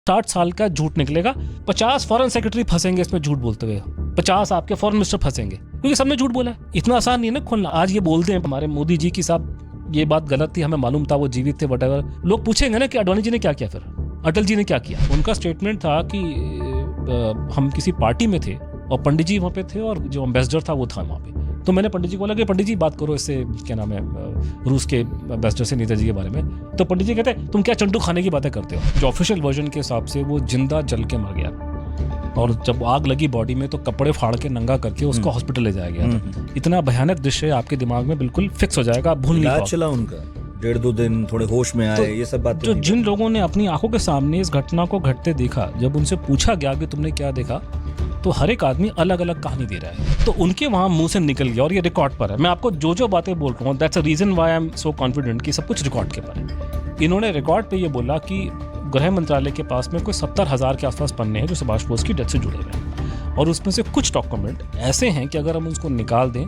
60 साल का झूठ निकलेगा, 50 फॉरेन सेक्रेटरी फंसेंगे इसमें झूठ बोलते हुए, 50 आपके फॉरेन मिनिस्टर फंसेंगे, क्योंकि सबने झूठ बोला है। इतना आसान नहीं है ना खोलना। आज ये बोलते हैं हमारे मोदी जी की साहब ये बात गलत थी, हमें मालूम था वो जीवित थे, वटेवर। लोग पूछेंगे ना कि अडवाणी जी ने क्या किया, फिर अटल जी ने क्या किया। उनका स्टेटमेंट था कि हम किसी पार्टी में थे और पंडित जी वहाँ पे थे और जो एम्बेसडर था वो था वहाँ पे। तो मैंने पंडित जी को बोला कि पंडित जी बात करो इससे, क्या नाम है, रूस के एम्बेसडर से नेताजी के बारे में। तो पंडित जी कहते हैं तुम क्या चंटू खाने की बातें करते हो। जो ऑफिशियल वर्जन के हिसाब से वो जिंदा जल के मर गया और जब आग लगी बॉडी में तो कपड़े फाड़ के नंगा करके उसको हॉस्पिटल ले जाया गया था। इतना भयानक दृश्य आपके दिमाग में बिल्कुल फिक्स हो जाएगा, आप भूल नहीं पाओगे। चला उनका 1.5-2 दिन थोड़े होश में आए, ये सब बातें जो जिन लोगों ने अपनी आंखों के सामने इस घटना को घटते देखा, जब उनसे पूछा गया कि तुमने क्या देखा, तो हर एक आदमी अलग अलग कहानी दे रहा है। तो उनके वहां मुंह से निकल गया और ये रिकॉर्ड पर है। मैं आपको जो जो बातें बोल रहा हूँ, that's a reason why I am so confident कि सब कुछ रिकॉर्ड के पर है। इन्होंने रिकॉर्ड पे ये बोला कि गृह मंत्रालय के पास में कोई 70,000 के आसपास पन्ने हैं जो सुभाष बोस की डेथ से जुड़े हुए हैं, और उसमें से कुछ डॉक्यूमेंट ऐसे हैं कि अगर हम उसको निकाल दें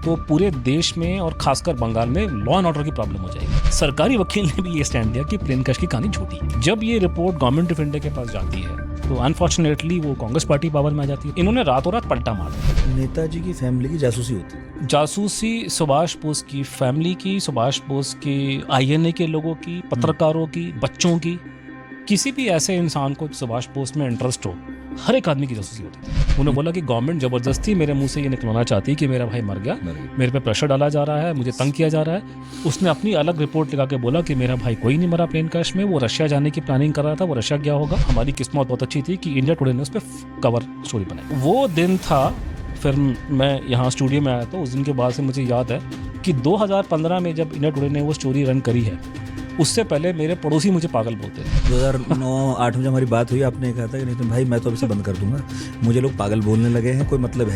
तो पूरे देश में और खासकर बंगाल में लॉ एंड ऑर्डर की प्रॉब्लम हो जाएगी। सरकारी वकील ने भी ये स्टैंड लिया कि प्लेन क्रैश की कहानी झूठी है। जब ये रिपोर्ट गवर्नमेंट ऑफ इंडिया के पास जाती है तो अनफॉर्चुनेटली वो कांग्रेस पार्टी पावर में आ जाती है। इन्होंने रातों रात पलटा मार दिया। नेताजी की फैमिली की जासूसी होती है। जासूसी सुभाष बोस की फैमिली की, सुभाष बोस के आईएनए के लोगों की, पत्रकारों की, बच्चों की, किसी भी ऐसे इंसान को सुभाष बोस में इंटरेस्ट हो, हर एक आदमी की जासूसी होती थी। उन्होंने बोला कि गवर्नमेंट जबरदस्ती मेरे मुंह से ये निकलवाना चाहती है कि मेरा भाई मर गया, मेरे पे प्रेशर डाला जा रहा है, मुझे तंग किया जा रहा है। उसने अपनी अलग रिपोर्ट लगा के बोला कि मेरा भाई कोई नहीं मरा प्लेन क्रैश में, वो रशिया जाने की प्लानिंग कर रहा था, वो रशिया गया होगा। हमारी किस्मत बहुत अच्छी थी कि इंडिया टुडे ने उस पर कवर स्टोरी बनाई। वो दिन था, फिर मैं यहाँ स्टूडियो में आया था। उस दिन के बाद से मुझे याद है कि 2015 में जब इंडिया टुडे ने वो स्टोरी रन करी है, उससे पहले मेरे पड़ोसी मुझे पागल बोलते थे। 2009-8 में जब हमारी बात हुई, आपने कहा था कि नहीं तो भाई मैं तो अभी से बंद कर दूंगा, मुझे लोग पागल बोलने लगे हैं, कोई मतलब है